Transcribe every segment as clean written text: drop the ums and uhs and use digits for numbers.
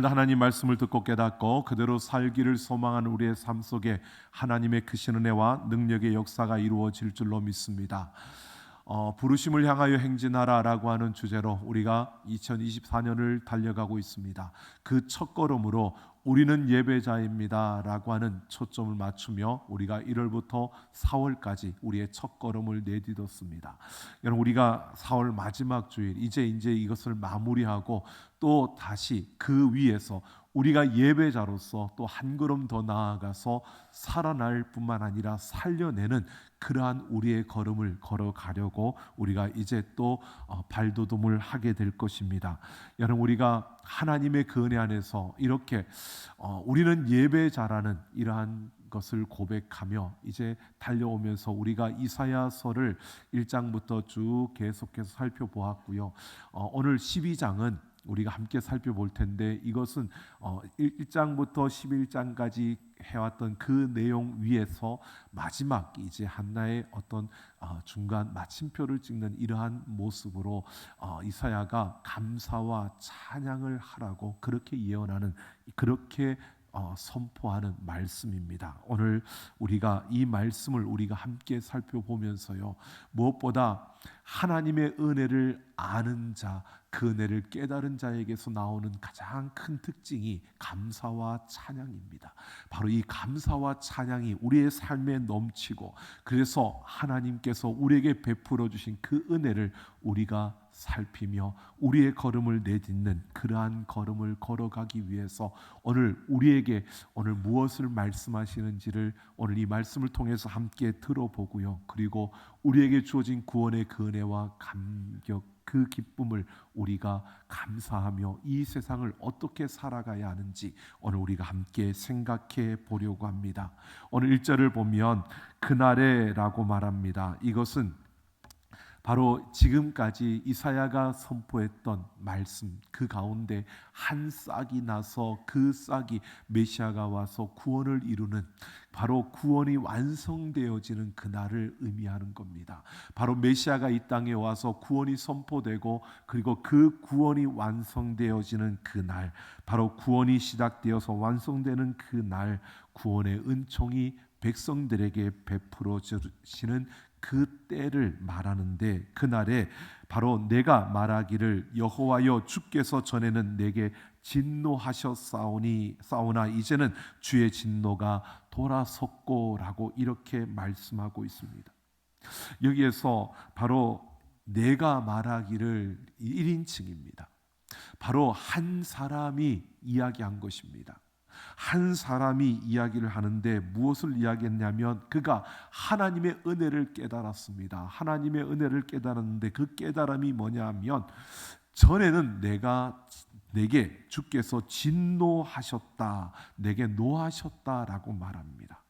오늘도 하나님 말씀을 듣고 깨닫고 그대로 살기를 소망하는 우리의 삶 속에 하나님의 크신 은혜와 능력의 역사가 이루어질 줄로 믿습니다. 부르심을 향하여 행진하라라고 하는 주제로 우리가 2024년을 달려가고 있습니다. 그 첫걸음으로 우리는 예배자입니다라고 하는 초점을 맞추며 우리가 1월부터 4월까지 우리의 첫걸음을 내딛었습니다. 여러분, 우리가 4월 마지막 주일 이제 이것을 마무리하고 또 다시 그 위에서 우리가 예배자로서 또 한 걸음 더 나아가서 살아날 뿐만 아니라 살려내는 그러한 우리의 걸음을 걸어가려고 우리가 이제 또 발돋움을 하게 될 것입니다. 여러분, 우리가 하나님의 그 은혜 안에서 이렇게 우리는 예배자라는 이러한 것을 고백하며 이제 달려오면서 우리가 이사야서를 1장부터 쭉 계속해서 살펴보았고요. 오늘 12장은 우리가 함께 살펴볼 텐데 이것은 1장부터 11장까지 해왔던 그 내용 위에서 마지막 이제 한나의 어떤 중간 마침표를 찍는 이러한 모습으로 이사야가 감사와 찬양을 하라고 그렇게 예언하는, 그렇게 선포하는 말씀입니다. 오늘 우리가 이 말씀을 우리가 함께 살펴보면서요, 무엇보다 하나님의 은혜를 아는 자, 그 은혜를 깨달은 자에게서 나오는 가장 큰 특징이 감사와 찬양입니다. 바로 이 감사와 찬양이 우리의 삶에 넘치고, 그래서 하나님께서 우리에게 베풀어 주신 그 은혜를 우리가 살피며 우리의 걸음을 내딛는 그러한 걸음을 걸어가기 위해서 오늘 우리에게 오늘 무엇을 말씀하시는지를 오늘 이 말씀을 통해서 함께 들어보고요, 그리고 우리에게 주어진 구원의 그 은혜와 감격, 그 기쁨을 우리가 감사하며 이 세상을 어떻게 살아가야 하는지 오늘 우리가 함께 생각해 보려고 합니다. 오늘 1절을 보면 그날에라고 말합니다. 이것은 바로 지금까지 이사야가 선포했던 말씀 그 가운데 한 싹이 나서 그 싹이 메시아가 와서 구원을 이루는, 바로 구원이 완성되어지는 그날을 의미하는 겁니다. 바로 메시아가 이 땅에 와서 구원이 선포되고 그리고 그 구원이 완성되어지는 그날, 바로 구원이 시작되어서 완성되는 그날, 구원의 은총이 백성들에게 베풀어 주시는 그 때를 말하는데, 그날에 바로 내가 말하기를 여호와여 주께서 전에는 내게 진노하셨사오나 이제는 주의 진노가 돌아섰고라고 이렇게 말씀하고 있습니다. 여기에서 바로 내가 말하기를 1인칭입니다. 바로 한 사람이 이야기한 것입니다. 한 사람이 이야기를 하는데 무엇을 이야기했냐면 그가 하나님의 은혜를 깨달았습니다. 하나님의 은혜를 깨달았는데 그 깨달음이 뭐냐면 전에는 내게 주께서 진노하셨다, 내게 노하셨다라고 말합니다.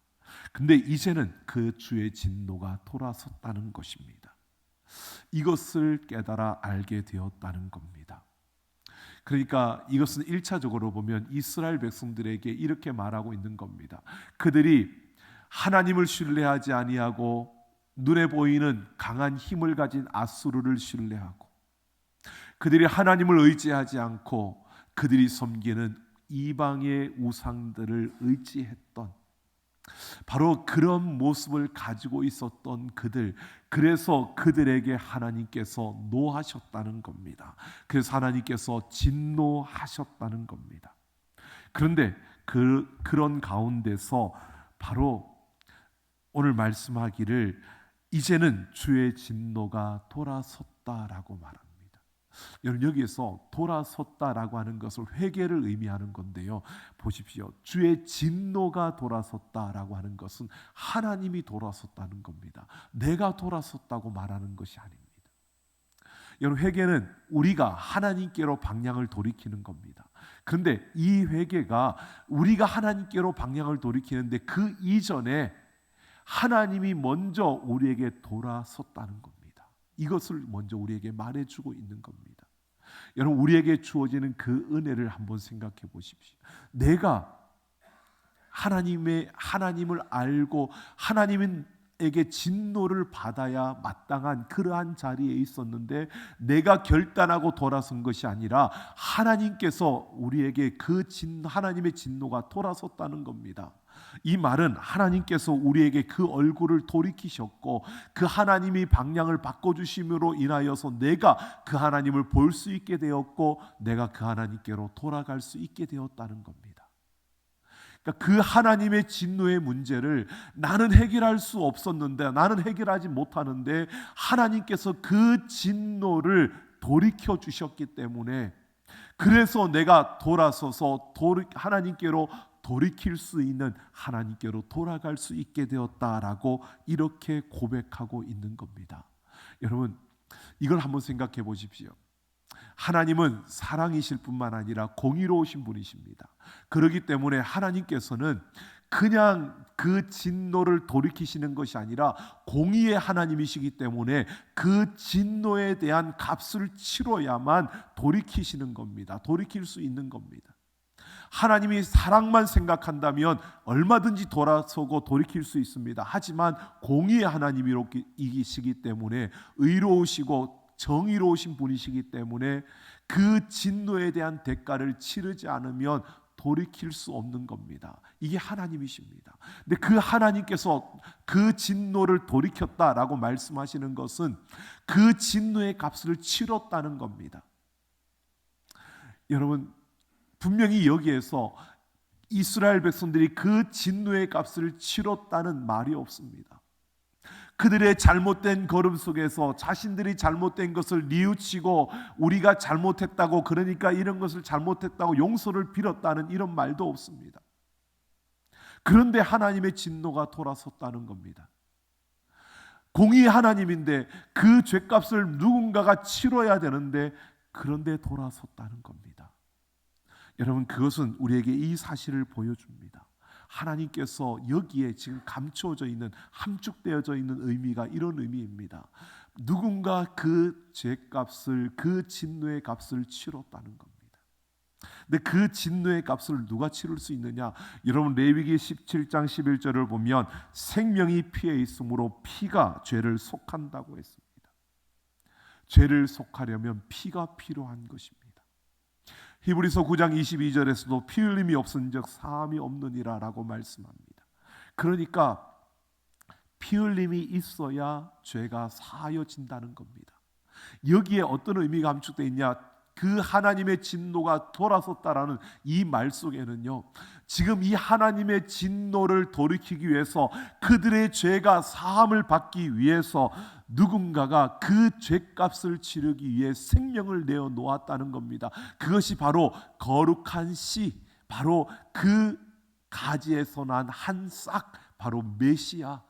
근데 이제는 그 주의 진노가 돌아섰다는 것입니다. 이것을 깨달아 알게 되었다는 겁니다. 그러니까 이것은 1차적으로 보면 이스라엘 백성들에게 이렇게 말하고 있는 겁니다. 그들이 하나님을 신뢰하지 아니하고 눈에 보이는 강한 힘을 가진 아수르를 신뢰하고, 그들이 하나님을 의지하지 않고 그들이 섬기는 이방의 우상들을 의지했던, 바로 그런 모습을 가지고 있었던 그들, 그래서 그들에게 하나님께서 노하셨다는 겁니다. 그래서 하나님께서 진노하셨다는 겁니다. 그런데 그런 가운데서 바로 오늘 말씀하기를 이제는 주의 진노가 돌아섰다라고 말합니다. 여러분, 여기에서 돌아섰다라고 하는 것을 회개를 의미하는 건데요, 보십시오. 주의 진노가 돌아섰다라고 하는 것은 하나님이 돌아섰다는 겁니다. 내가 돌아섰다고 말하는 것이 아닙니다. 여러분, 회개는 우리가 하나님께로 방향을 돌이키는 겁니다. 그런데 이 회개가 우리가 하나님께로 방향을 돌이키는데 그 이전에 하나님이 먼저 우리에게 돌아섰다는 겁니다. 이것을 먼저 우리에게 말해주고 있는 겁니다. 여러분, 우리에게 주어지는 그 은혜를 한번 생각해 보십시오. 내가 하나님을 알고 하나님은 에게 진노를 받아야 마땅한 그러한 자리에 있었는데 내가 결단하고 돌아선 것이 아니라 하나님께서 우리에게 하나님의 진노가 돌아섰다는 겁니다. 이 말은 하나님께서 우리에게 그 얼굴을 돌이키셨고 그 하나님이 방향을 바꿔주심으로 인하여서 내가 그 하나님을 볼 수 있게 되었고 내가 그 하나님께로 돌아갈 수 있게 되었다는 겁니다. 그러니까 그 하나님의 진노의 문제를 나는 해결할 수 없었는데, 나는 해결하지 못하는데 하나님께서 그 진노를 돌이켜 주셨기 때문에, 그래서 내가 돌아서서 하나님께로 돌이킬 수 있는, 하나님께로 돌아갈 수 있게 되었다라고 이렇게 고백하고 있는 겁니다. 여러분, 이걸 한번 생각해 보십시오. 하나님은 사랑이실 뿐만 아니라 공의로우신 분이십니다. 그렇기 때문에 하나님께서는 그냥 그 진노를 돌이키시는 것이 아니라 공의의 하나님이시기 때문에 그 진노에 대한 값을 치러야만 돌이키시는 겁니다. 돌이킬 수 있는 겁니다. 하나님이 사랑만 생각한다면 얼마든지 돌아서고 돌이킬 수 있습니다. 하지만 공의의 하나님이시기 때문에, 의로우시고 정의로우신 분이시기 때문에 그 진노에 대한 대가를 치르지 않으면 돌이킬 수 없는 겁니다. 이게 하나님이십니다. 근데 그 하나님께서 그 진노를 돌이켰다라고 말씀하시는 것은 그 진노의 값을 치렀다는 겁니다. 여러분, 분명히 여기에서 이스라엘 백성들이 그 진노의 값을 치렀다는 말이 없습니다. 그들의 잘못된 걸음 속에서 자신들이 잘못된 것을 뉘우치고 우리가 잘못했다고, 그러니까 이런 것을 잘못했다고 용서를 빌었다는 이런 말도 없습니다. 그런데 하나님의 진노가 돌아섰다는 겁니다. 공의의 하나님인데 그 죄값을 누군가가 치러야 되는데, 그런데 돌아섰다는 겁니다. 여러분, 그것은 우리에게 이 사실을 보여줍니다. 하나님께서 여기에 지금 감추어져 있는, 함축되어져 있는 의미가 이런 의미입니다. 누군가 그 죄값을, 그 진노의 값을 치렀다는 겁니다. 근데 그 진노의 값을 누가 치를 수 있느냐? 여러분, 레위기 17장 11절을 보면 생명이 피에 있으므로 피가 죄를 속한다고 했습니다. 죄를 속하려면 피가 필요한 것입니다. 히브리서 9장 22절에서도 피 흘림이 없은즉 사함이 없느니라 라고 말씀합니다. 그러니까 피 흘림이 있어야 죄가 사하여진다는 겁니다. 여기에 어떤 의미가 감축되어 있냐? 그 하나님의 진노가 돌아섰다라는 이 말 속에는요, 지금 이 하나님의 진노를 돌이키기 위해서, 그들의 죄가 사함을 받기 위해서 누군가가 그 죄값을 치르기 위해 생명을 내어 놓았다는 겁니다. 그것이 바로 거룩한 씨, 바로 그 가지에서 난 한 싹, 바로 메시아,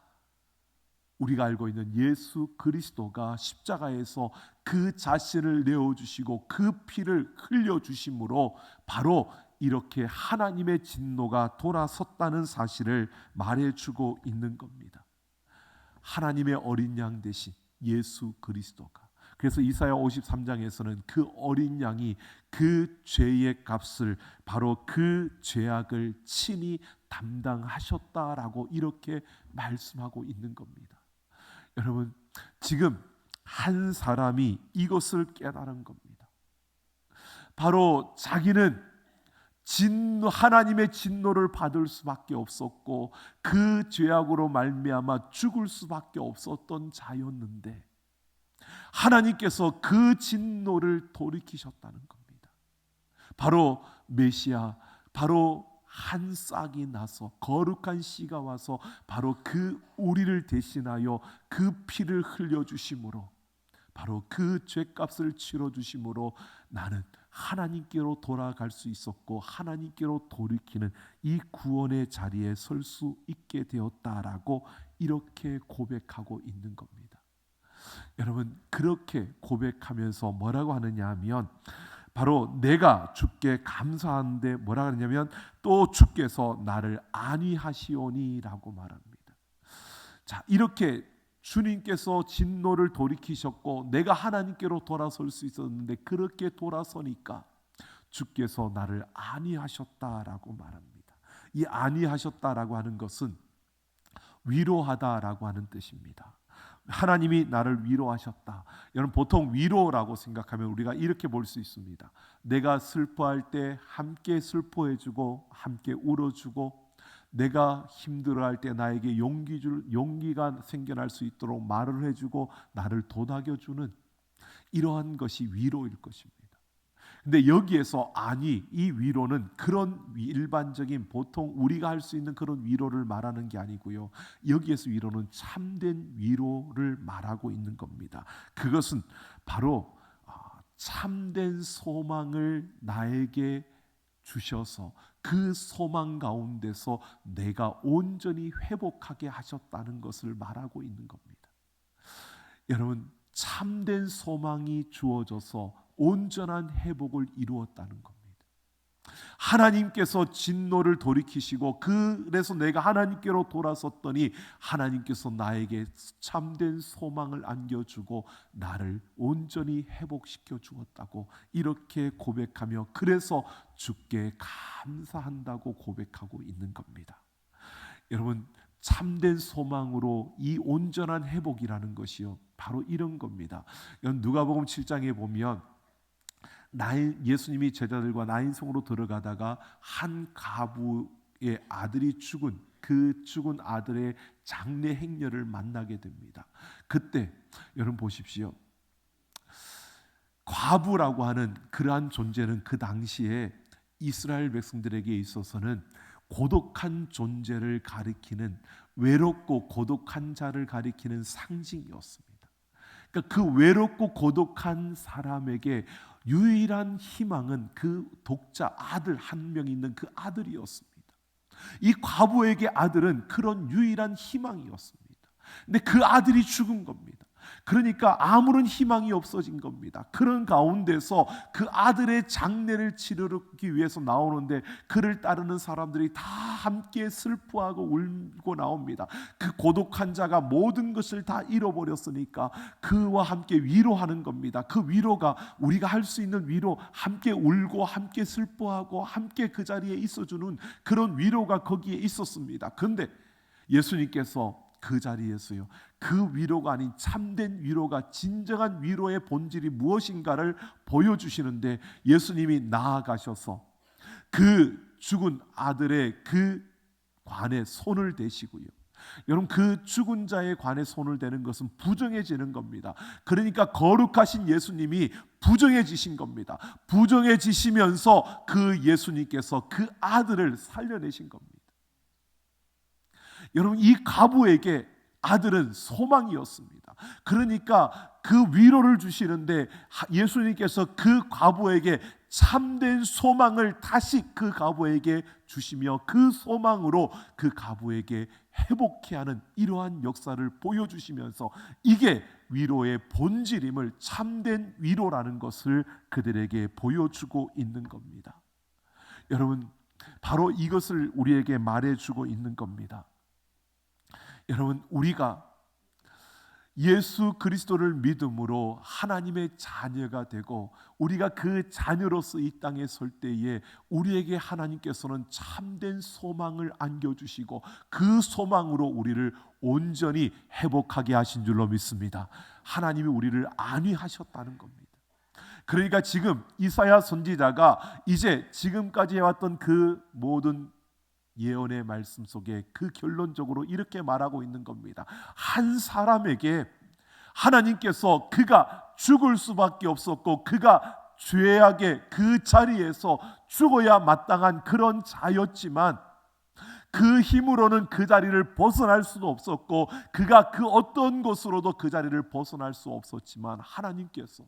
우리가 알고 있는 예수 그리스도가 십자가에서 그 자신을 내어주시고 그 피를 흘려주심으로 바로 이렇게 하나님의 진노가 돌아섰다는 사실을 말해주고 있는 겁니다. 하나님의 어린 양 대신 예수 그리스도가, 그래서 이사야 53장에서는 그 어린 양이 그 죄의 값을, 바로 그 죄악을 친히 담당하셨다라고 이렇게 말씀하고 있는 겁니다. 여러분, 지금 한 사람이 이것을 깨달은 겁니다. 바로 자기는 하나님의 진노를 받을 수밖에 없었고 그 죄악으로 말미암아 죽을 수밖에 없었던 자였는데, 하나님께서 그 진노를 돌이키셨다는 겁니다. 바로 메시아, 바로 한 싹이 나서 거룩한 씨가 와서 바로 그 우리를 대신하여 그 피를 흘려주심으로, 바로 그 죄값을 치러주심으로 나는 하나님께로 돌아갈 수 있었고 하나님께로 돌이키는 이 구원의 자리에 설 수 있게 되었다라고 이렇게 고백하고 있는 겁니다. 여러분, 그렇게 고백하면서 뭐라고 하느냐 하면, 바로 내가 주께 감사한데 뭐라 그러냐면 또 주께서 나를 안위하시오니라고 말합니다. 자, 이렇게 주님께서 진노를 돌이키셨고 내가 하나님께로 돌아설 수 있었는데, 그렇게 돌아서니까 주께서 나를 안위하셨다라고 말합니다. 이 안위하셨다라고 하는 것은 위로하다라고 하는 뜻입니다. 하나님이 나를 위로하셨다. 여러분, 보통 위로라고 생각하면 우리가 이렇게 볼 수 있습니다. 내가 슬퍼할 때 함께 슬퍼해주고 함께 울어주고, 내가 힘들어할 때 나에게 용기가 생겨날 수 있도록 말을 해주고 나를 도닥여주는 이러한 것이 위로일 것입니다. 근데 여기에서 아니, 이 위로는 그런 일반적인 보통 우리가 할 수 있는 그런 위로를 말하는 게 아니고요. 여기에서 위로는 참된 위로를 말하고 있는 겁니다. 그것은 바로 참된 소망을 나에게 주셔서 그 소망 가운데서 내가 온전히 회복하게 하셨다는 것을 말하고 있는 겁니다. 여러분, 참된 소망이 주어져서 온전한 회복을 이루었다는 겁니다. 하나님께서 진노를 돌이키시고, 그래서 내가 하나님께로 돌아섰더니 하나님께서 나에게 참된 소망을 안겨주고 나를 온전히 회복시켜 주었다고 이렇게 고백하며, 그래서 주께 감사한다고 고백하고 있는 겁니다. 여러분, 참된 소망으로 이 온전한 회복이라는 것이요, 바로 이런 겁니다. 누가복음 7장에 보면 예수님이 제자들과 나인성으로 들어가다가 한 가부의 아들이 죽은, 그 죽은 아들의 장례 행렬을 만나게 됩니다. 그때 여러분 보십시오. 과부라고 하는 그러한 존재는 그 당시에 이스라엘 백성들에게 있어서는 고독한 존재를 가리키는, 외롭고 고독한 자를 가리키는 상징이었습니다. 그러니까 그 외롭고 고독한 사람에게 유일한 희망은 그 독자 아들 한 명 있는 그 아들이었습니다. 이 과부에게 아들은 그런 유일한 희망이었습니다. 근데 그 아들이 죽은 겁니다. 그러니까 아무런 희망이 없어진 겁니다. 그런 가운데서 그 아들의 장례를 치르기 위해서 나오는데, 그를 따르는 사람들이 다 함께 슬퍼하고 울고 나옵니다. 그 고독한 자가 모든 것을 다 잃어버렸으니까 그와 함께 위로하는 겁니다. 그 위로가 우리가 할 수 있는 위로, 함께 울고 함께 슬퍼하고 함께 그 자리에 있어주는 그런 위로가 거기에 있었습니다. 그런데 예수님께서 그 자리에서요, 그 위로가 아닌 참된 위로가, 진정한 위로의 본질이 무엇인가를 보여주시는데, 예수님이 나아가셔서 그 죽은 아들의 그 관에 손을 대시고요. 여러분, 그 죽은 자의 관에 손을 대는 것은 부정해지는 겁니다. 그러니까 거룩하신 예수님이 부정해지신 겁니다. 부정해지시면서 그 예수님께서 그 아들을 살려내신 겁니다. 여러분, 이 과부에게 아들은 소망이었습니다. 그러니까 그 위로를 주시는데 예수님께서 그 과부에게 참된 소망을 다시 그 과부에게 주시며, 그 소망으로 그 과부에게 회복케 하는 이러한 역사를 보여주시면서, 이게 위로의 본질임을, 참된 위로라는 것을 그들에게 보여주고 있는 겁니다. 여러분, 바로 이것을 우리에게 말해주고 있는 겁니다. 여러분, 우리가 예수 그리스도를 믿음으로 하나님의 자녀가 되고 우리가 그 자녀로서 이 땅에 설 때에 우리에게 하나님께서는 참된 소망을 안겨주시고 그 소망으로 우리를 온전히 회복하게 하신 줄로 믿습니다. 하나님이 우리를 안위하셨다는 겁니다. 그러니까 지금 이사야 선지자가 이제 지금까지 해왔던 그 모든 예언의 말씀 속에 그 결론적으로 이렇게 말하고 있는 겁니다. 한 사람에게 하나님께서 그가 죽을 수밖에 없었고 그가 죄악의 그 자리에서 죽어야 마땅한 그런 자였지만 그 힘으로는 그 자리를 벗어날 수도 없었고 그가 그 어떤 것으로도 그 자리를 벗어날 수 없었지만 하나님께서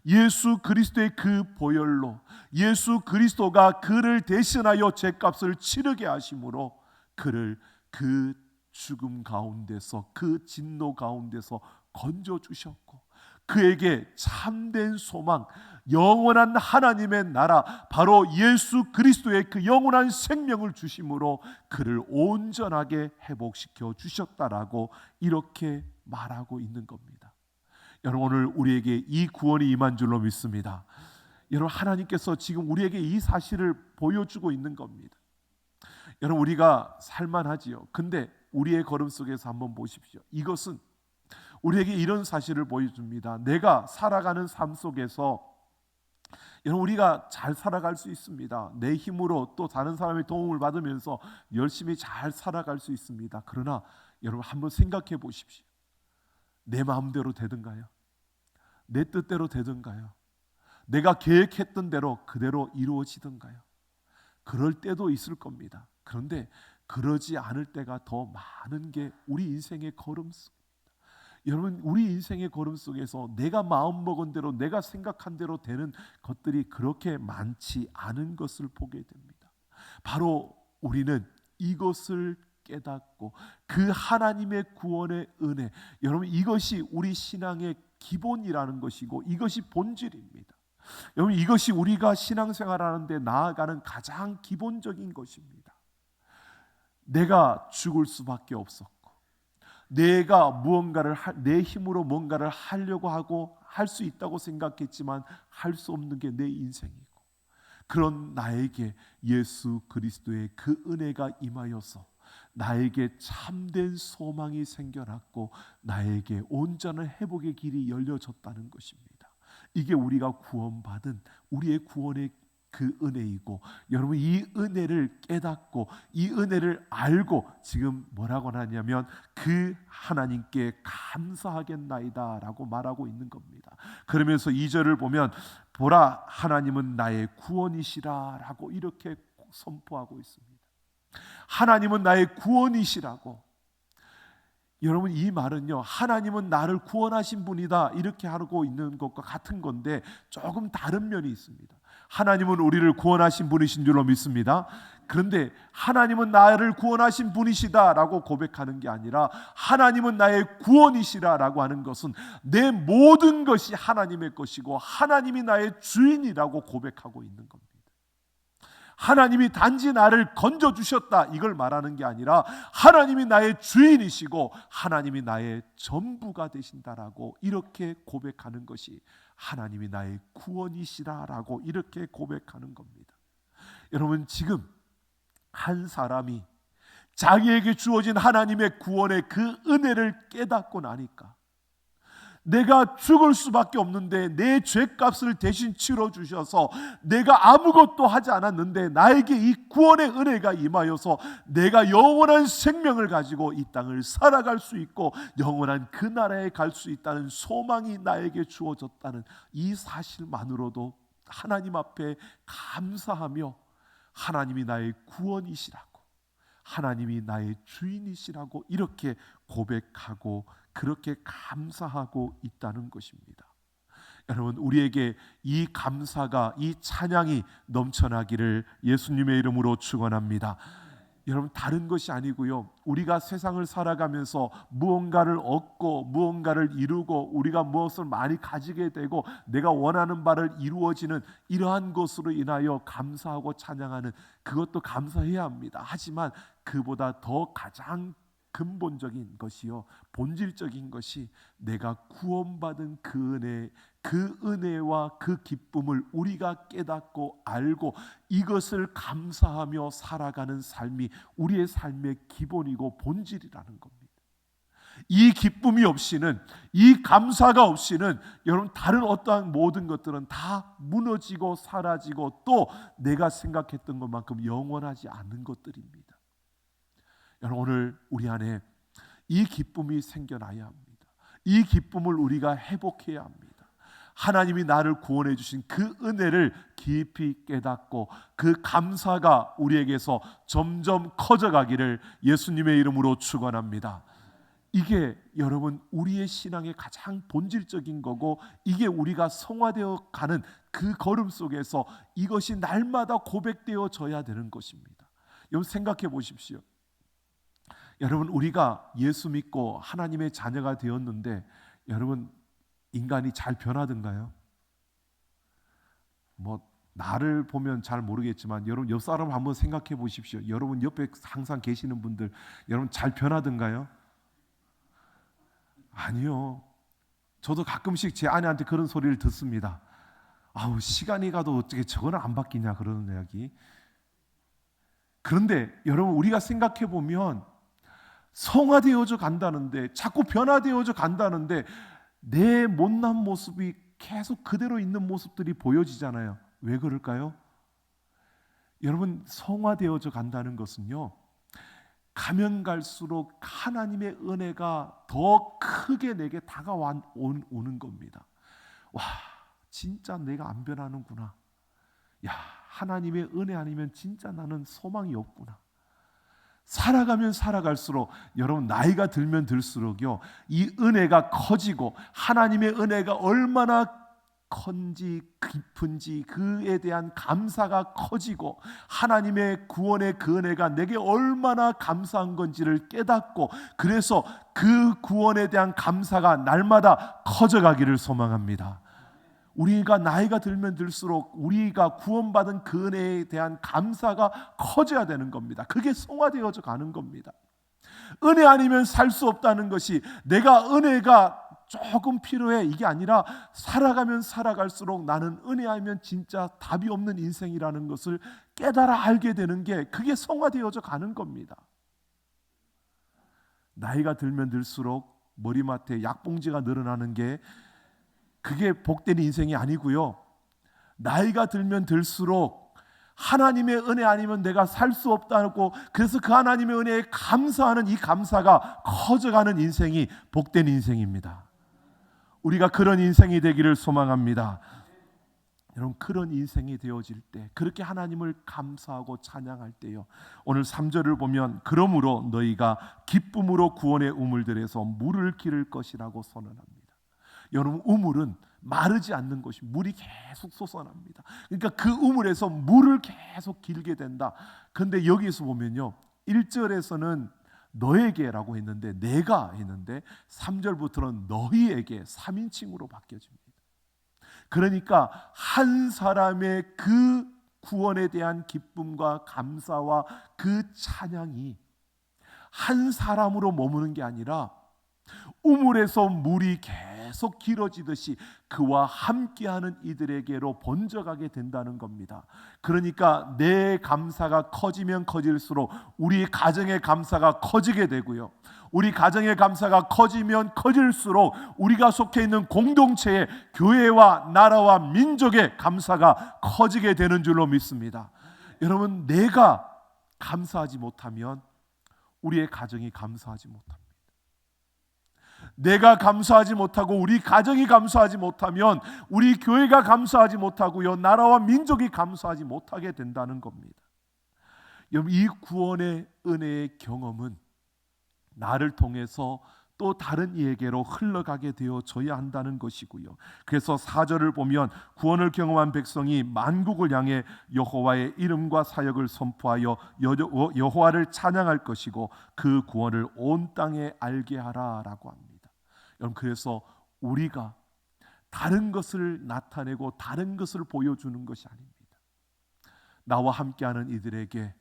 예수 그리스도의 그 보혈로 예수 그리스도가 그를 대신하여 죄값을 치르게 하심으로 그를 그 죽음 가운데서 그 진노 가운데서 건져주셨고 그에게 참된 소망, 영원한 하나님의 나라, 바로 예수 그리스도의 그 영원한 생명을 주심으로 그를 온전하게 회복시켜 주셨다라고 이렇게 말하고 있는 겁니다. 여러분, 오늘 우리에게 이 구원이 임한 줄로 믿습니다. 여러분, 하나님께서 지금 우리에게 이 사실을 보여주고 있는 겁니다. 여러분 우리가 살만하지요. 근데 우리의 걸음 속에서 한번 보십시오. 이것은 우리에게 이런 사실을 보여줍니다. 내가 살아가는 삶 속에서 여러분 우리가 잘 살아갈 수 있습니다. 내 힘으로 또 다른 사람의 도움을 받으면서 열심히 잘 살아갈 수 있습니다. 그러나 여러분 한번 생각해 보십시오. 내 마음대로 되든가요? 내 뜻대로 되든가요? 내가 계획했던 대로 그대로 이루어지든가요? 그럴 때도 있을 겁니다. 그런데 그러지 않을 때가 더 많은 게 우리 인생의 걸음 속. 여러분 우리 인생의 걸음 속에서 내가 마음먹은 대로 내가 생각한 대로 되는 것들이 그렇게 많지 않은 것을 보게 됩니다. 바로 우리는 이것을 깨닫고 그 하나님의 구원의 은혜, 여러분 이것이 우리 신앙의 기본이라는 것이고 이것이 본질입니다. 여러분 이것이 우리가 신앙생활하는 데 나아가는 가장 기본적인 것입니다. 내가 죽을 수밖에 없었고 내가 무언가를 내 힘으로 뭔가를 하려고 하고 할 수 있다고 생각했지만 할 수 없는 게 내 인생이고 그런 나에게 예수 그리스도의 그 은혜가 임하여서 나에게 참된 소망이 생겨났고 나에게 온전한 회복의 길이 열려졌다는 것입니다. 이게 우리가 구원받은 우리의 구원의 그 은혜이고 여러분 이 은혜를 깨닫고 이 은혜를 알고 지금 뭐라고 하냐면 그 하나님께 감사하겠나이다 라고 말하고 있는 겁니다. 그러면서 2절을 보면 보라 하나님은 나의 구원이시라 라고 이렇게 선포하고 있습니다. 하나님은 나의 구원이시라고. 여러분 이 말은요 하나님은 나를 구원하신 분이다 이렇게 하고 있는 것과 같은 건데 조금 다른 면이 있습니다. 하나님은 우리를 구원하신 분이신 줄로 믿습니다. 그런데 하나님은 나를 구원하신 분이시다라고 고백하는 게 아니라 하나님은 나의 구원이시라라고 하는 것은 내 모든 것이 하나님의 것이고 하나님이 나의 주인이라고 고백하고 있는 겁니다. 하나님이 단지 나를 건져주셨다 이걸 말하는 게 아니라 하나님이 나의 주인이시고 하나님이 나의 전부가 되신다라고 이렇게 고백하는 것이 하나님이 나의 구원이시라라고 이렇게 고백하는 겁니다. 여러분 지금 한 사람이 자기에게 주어진 하나님의 구원의 그 은혜를 깨닫고 나니까 내가 죽을 수밖에 없는데 내 죄값을 대신 치러주셔서 내가 아무것도 하지 않았는데 나에게 이 구원의 은혜가 임하여서 내가 영원한 생명을 가지고 이 땅을 살아갈 수 있고 영원한 그 나라에 갈 수 있다는 소망이 나에게 주어졌다는 이 사실만으로도 하나님 앞에 감사하며 하나님이 나의 구원이시라고 하나님이 나의 주인이시라고 이렇게 고백하고 그렇게 감사하고 있다는 것입니다. 여러분 우리에게 이 감사가 이 찬양이 넘쳐나기를 예수님의 이름으로 축원합니다. 여러분 다른 것이 아니고요. 우리가 세상을 살아가면서 무언가를 얻고 무언가를 이루고 우리가 무엇을 많이 가지게 되고 내가 원하는 바를 이루어지는 이러한 것으로 인하여 감사하고 찬양하는 그것도 감사해야 합니다. 하지만 그보다 더 가장 근본적인 것이요 본질적인 것이 내가 구원받은 그 은혜와 그 기쁨을 우리가 깨닫고 알고 이것을 감사하며 살아가는 삶이 우리의 삶의 기본이고 본질이라는 겁니다. 이 기쁨이 없이는 이 감사가 없이는 여러분 다른 어떠한 모든 것들은 다 무너지고 사라지고 또 내가 생각했던 것만큼 영원하지 않은 것들입니다. 여러분 오늘 우리 안에 이 기쁨이 생겨나야 합니다. 이 기쁨을 우리가 회복해야 합니다. 하나님이 나를 구원해 주신 그 은혜를 깊이 깨닫고 그 감사가 우리에게서 점점 커져가기를 예수님의 이름으로 축원합니다. 이게 여러분 우리의 신앙의 가장 본질적인 거고 이게 우리가 성화되어 가는 그 걸음 속에서 이것이 날마다 고백되어져야 되는 것입니다. 여러분 생각해 보십시오. 여러분 우리가 예수 믿고 하나님의 자녀가 되었는데 여러분 인간이 잘 변하던가요? 뭐 나를 보면 잘 모르겠지만 여러분 옆 사람 한번 생각해 보십시오. 여러분 옆에 항상 계시는 분들 여러분 잘 변하던가요? 아니요. 저도 가끔씩 제 아내한테 그런 소리를 듣습니다. 아우 시간이 가도 어떻게 저거는 안 바뀌냐 그러는 이야기. 그런데 여러분, 우리가 생각해 보면 성화되어져 간다는데, 자꾸 변화되어져 간다는데 내 못난 모습이 계속 그대로 있는 모습들이 보여지잖아요. 왜 그럴까요? 여러분, 성화되어져 간다는 것은요, 가면 갈수록 하나님의 은혜가 더 크게 내게 다가오는 겁니다. 와, 진짜 내가 안 변하는구나. 야, 하나님의 은혜 아니면 진짜 나는 소망이 없구나. 살아가면 살아갈수록, 여러분, 나이가 들면 들수록요, 이 은혜가 커지고 하나님의 은혜가 얼마나 큰지 깊은지 그에 대한 감사가 커지고, 하나님의 구원의 그 은혜가 내게 얼마나 감사한 건지를 깨닫고, 그래서 그 구원에 대한 감사가 날마다 커져가기를 소망합니다. 우리가 나이가 들면 들수록 우리가 구원받은 그 은혜에 대한 감사가 커져야 되는 겁니다. 그게 성화되어져 가는 겁니다. 은혜 아니면 살 수 없다는 것이, 내가 은혜가 조금 필요해, 이게 아니라 살아가면 살아갈수록 나는 은혜 아니면 진짜 답이 없는 인생이라는 것을 깨달아 알게 되는 게, 그게 성화되어져 가는 겁니다. 나이가 들면 들수록 머리맡에 약봉지가 늘어나는 게, 그게 복된 인생이 아니고요, 나이가 들면 들수록 하나님의 은혜 아니면 내가 살 수 없다고, 그래서 그 하나님의 은혜에 감사하는 이 감사가 커져가는 인생이 복된 인생입니다. 우리가 그런 인생이 되기를 소망합니다. 여러분, 그런 인생이 되어질 때, 그렇게 하나님을 감사하고 찬양할 때요, 오늘 3절을 보면 그러므로 너희가 기쁨으로 구원의 우물들에서 물을 기를 것이라고 선언합니다. 여러분, 우물은 마르지 않는 것이, 물이 계속 솟아납니다. 그러니까 그 우물에서 물을 계속 길게 된다. 그런데 여기서 보면요, 1절에서는 너에게라고 했는데, 내가 했는데 3절부터는 너희에게 3인칭으로 바뀌어집니다. 그러니까 한 사람의 그 구원에 대한 기쁨과 감사와 그 찬양이 한 사람으로 머무는 게 아니라 우물에서 물이 계속 길어지듯이 그와 함께하는 이들에게로 번져가게 된다는 겁니다. 그러니까 내 감사가 커지면 커질수록 우리 가정의 감사가 커지게 되고요, 우리 가정의 감사가 커지면 커질수록 우리가 속해 있는 공동체의, 교회와 나라와 민족의 감사가 커지게 되는 줄로 믿습니다. 여러분, 내가 감사하지 못하면 우리의 가정이 감사하지 못합니다. 내가 감사하지 못하고 우리 가정이 감사하지 못하면 우리 교회가 감사하지 못하고요, 나라와 민족이 감사하지 못하게 된다는 겁니다. 여러분, 이 구원의 은혜의 경험은 나를 통해서 또 다른 이에게로 흘러가게 되어져야 한다는 것이고요. 그래서 4절을 보면 구원을 경험한 백성이 만국을 향해 여호와의 이름과 사역을 선포하여 여호와를 찬양할 것이고 그 구원을 온 땅에 알게 하라라고 합니다. 여러분, 그래서 우리가 다른 것을 나타내고 다른 것을 보여주는 것이 아닙니다. 나와 함께하는 이들에게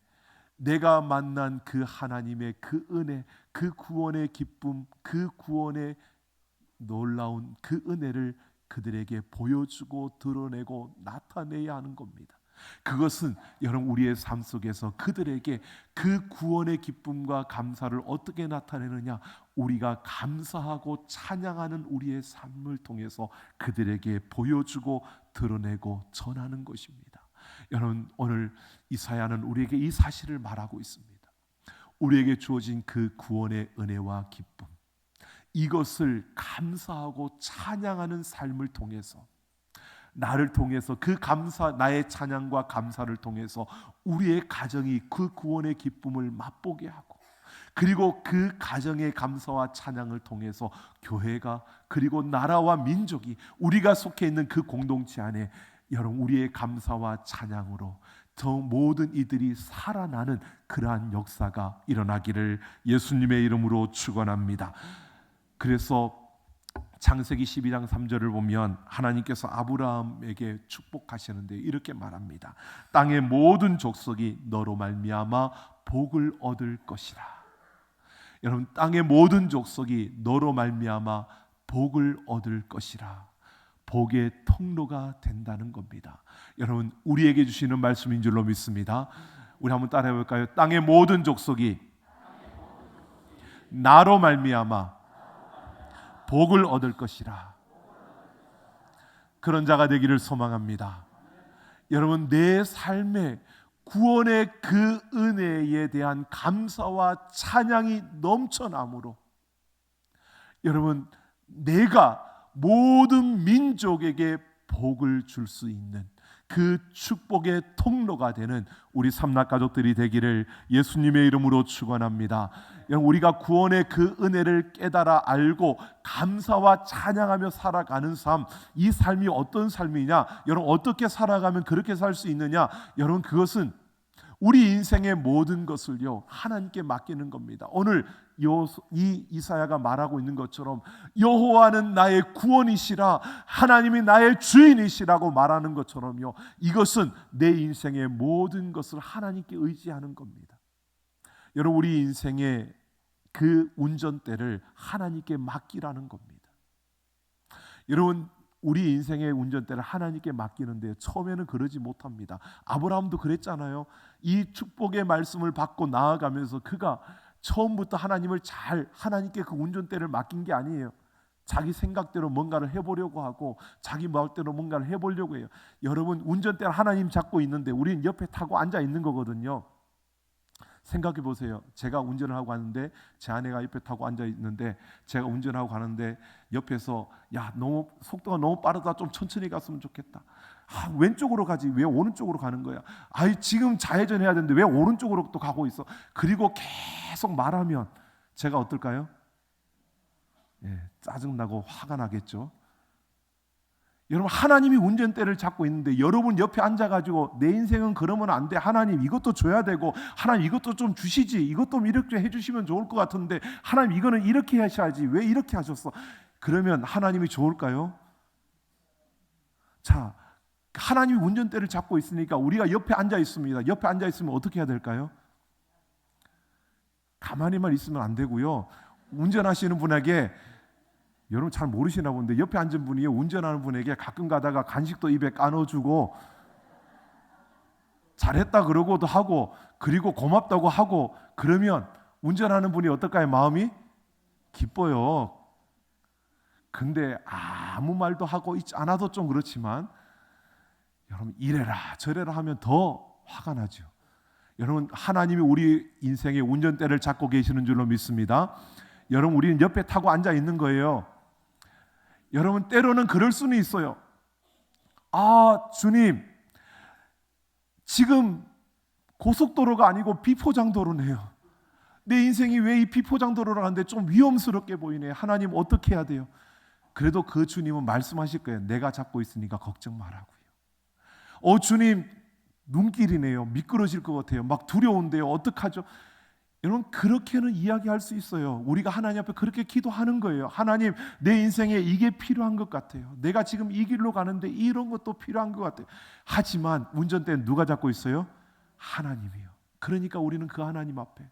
내가 만난 그 하나님의 그 은혜, 그 구원의 기쁨, 그 구원의 놀라운 그 은혜를 그들에게 보여주고 드러내고 나타내야 하는 겁니다. 그것은 여러분, 우리의 삶 속에서 그들에게 그 구원의 기쁨과 감사를 어떻게 나타내느냐, 우리가 감사하고 찬양하는 우리의 삶을 통해서 그들에게 보여주고 드러내고 전하는 것입니다. 여러분, 오늘 이사야는 우리에게 이 사실을 말하고 있습니다. 우리에게 주어진 그 구원의 은혜와 기쁨, 이것을 감사하고 찬양하는 삶을 통해서, 나를 통해서 그 감사, 나의 찬양과 감사를 통해서 우리의 가정이 그 구원의 기쁨을 맛보게 하고, 그리고 그 가정의 감사와 찬양을 통해서 교회가, 그리고 나라와 민족이, 우리가 속해 있는 그 공동체 안에 여러분, 우리의 감사와 찬양으로 저 모든 이들이 살아나는 그러한 역사가 일어나기를 예수님의 이름으로 축원합니다. 그래서 창세기 12장 3절을 보면 하나님께서 아브라함에게 축복하시는데 이렇게 말합니다. 땅의 모든 족속이 너로 말미암아 복을 얻을 것이라. 여러분, 땅의 모든 족속이 너로 말미암아 복을 얻을 것이라. 복의 통로가 된다는 겁니다. 여러분, 우리에게 주시는 말씀인 줄로 믿습니다. 우리 한번 따라해 볼까요? 땅의 모든 족속이 나로 말미암아 복을 얻을 것이라. 그런 자가 되기를 소망합니다. 여러분, 내 삶에 구원의 그 은혜에 대한 감사와 찬양이 넘쳐나므로 여러분, 내가 모든 민족에게 복을 줄 수 있는 그 축복의 통로가 되는 우리 삼락 가족들이 되기를 예수님의 이름으로 축원합니다. 우리가 구원의 그 은혜를 깨달아 알고 감사와 찬양하며 살아가는 삶, 이 삶이 어떤 삶이냐, 여러분 어떻게 살아가면 그렇게 살 수 있느냐, 여러분 그것은 우리 인생의 모든 것을요 하나님께 맡기는 겁니다. 오늘 이 이사야가 말하고 있는 것처럼 여호와는 나의 구원이시라, 하나님이 나의 주인이시라고 말하는 것처럼요, 이것은 내 인생의 모든 것을 하나님께 의지하는 겁니다. 여러분, 우리 인생의 그 운전대를 하나님께 맡기라는 겁니다. 여러분, 우리 인생의 운전대를 하나님께 맡기는데 처음에는 그러지 못합니다. 아브라함도 그랬잖아요. 이 축복의 말씀을 받고 나아가면서 그가 처음부터 하나님께 그 운전대를 맡긴 게 아니에요. 자기 생각대로 뭔가를 해보려고 하고 자기 마음대로 뭔가를 해보려고 해요. 여러분, 운전대를 하나님 잡고 있는데 우리는 옆에 타고 앉아 있는 거거든요. 생각해 보세요. 제가 운전을 하고 가는데 제 아내가 옆에 타고 앉아 있는데 제가 운전하고 가는데 옆에서 야, 너무 속도가 너무 빠르다, 좀 천천히 갔으면 좋겠다. 왼쪽으로 가지 왜 오른쪽으로 가는 거야? 지금 좌회전 해야 되는데 왜 오른쪽으로 또 가고 있어? 그리고 계속 말하면 제가 어떨까요? 짜증나고 화가 나겠죠. 여러분, 하나님이 운전대를 잡고 있는데 여러분 옆에 앉아가지고 내 인생은 그러면 안 돼, 하나님 이것도 줘야 되고, 하나님 이것도 좀 주시지, 이것도 이렇게 해주시면 좋을 것 같은데 하나님 이거는 이렇게 하셔야지, 왜 이렇게 하셨어? 그러면 하나님이 좋을까요? 자, 하나님이 운전대를 잡고 있으니까 우리가 옆에 앉아 있습니다. 옆에 앉아 있으면 어떻게 해야 될까요? 가만히만 있으면 안 되고요, 운전하시는 분에게, 여러분 잘 모르시나 본데 옆에 앉은 분이 운전하는 분에게 가끔 가다가 간식도 입에 까넣어주고 잘했다 그러고도 하고, 그리고 고맙다고 하고, 그러면 운전하는 분이 어떨까요? 마음이 기뻐요. 근데 아무 말도 하고 있지 않아도 좀 그렇지만 여러분, 이래라 저래라 하면 더 화가 나죠. 여러분, 하나님이 우리 인생의 운전대를 잡고 계시는 줄로 믿습니다. 여러분, 우리는 옆에 타고 앉아 있는 거예요. 여러분, 때로는 그럴 수는 있어요. 주님, 지금 고속도로가 아니고 비포장도로네요. 내 인생이 왜 이 비포장도로를 가는데 좀 위험스럽게 보이네. 하나님 어떻게 해야 돼요? 그래도 그 주님은 말씀하실 거예요. 내가 잡고 있으니까 걱정 말라고요. 주님, 눈길이네요. 미끄러질 것 같아요. 막 두려운데요. 어떡하죠? 여러분, 그렇게는 이야기할 수 있어요. 우리가 하나님 앞에 그렇게 기도하는 거예요. 하나님, 내 인생에 이게 필요한 것 같아요. 내가 지금 이 길로 가는데 이런 것도 필요한 것 같아요. 하지만 운전대는 누가 잡고 있어요? 하나님이요. 그러니까 우리는 그 하나님 앞에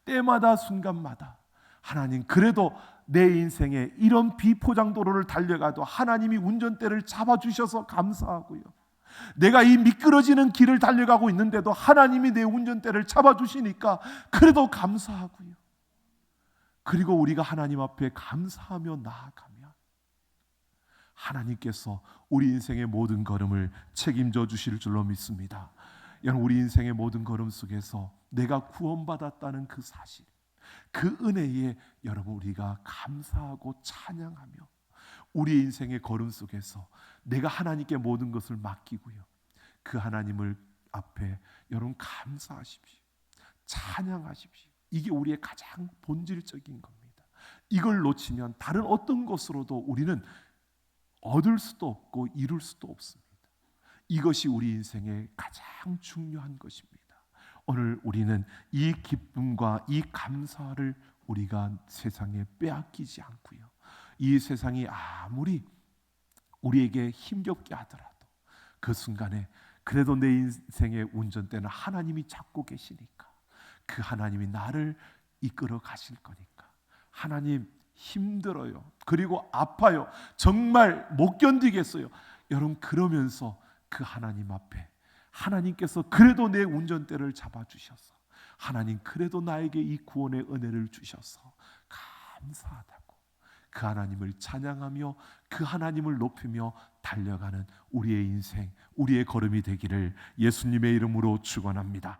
때마다 순간마다 하나님, 그래도 내 인생에 이런 비포장도로를 달려가도 하나님이 운전대를 잡아주셔서 감사하고요, 내가 이 미끄러지는 길을 달려가고 있는데도 하나님이 내 운전대를 잡아주시니까 그래도 감사하고요, 그리고 우리가 하나님 앞에 감사하며 나아가면 하나님께서 우리 인생의 모든 걸음을 책임져 주실 줄로 믿습니다. 여러분, 우리 인생의 모든 걸음 속에서 내가 구원받았다는 그 사실, 그 은혜에 여러분 우리가 감사하고 찬양하며 우리 인생의 걸음 속에서 내가 하나님께 모든 것을 맡기고요, 그 하나님을 앞에 여러분 감사하십시오. 찬양하십시오. 이게 우리의 가장 본질적인 겁니다. 이걸 놓치면 다른 어떤 것으로도 우리는 얻을 수도 없고 이룰 수도 없습니다. 이것이 우리 인생의 가장 중요한 것입니다. 오늘 우리는 이 기쁨과 이 감사를 우리가 세상에 빼앗기지 않고요, 이 세상이 아무리 우리에게 힘겹게 하더라도 그 순간에 그래도 내 인생의 운전대는 하나님이 잡고 계시니까 그 하나님이 나를 이끌어 가실 거니까, 하나님 힘들어요, 그리고 아파요, 정말 못 견디겠어요, 여러분 그러면서 그 하나님 앞에 하나님께서 그래도 내 운전대를 잡아주셔서, 하나님 그래도 나에게 이 구원의 은혜를 주셔서 감사하다고 그 하나님을 찬양하며 그 하나님을 높이며 달려가는 우리의 인생, 우리의 걸음이 되기를 예수님의 이름으로 축원합니다.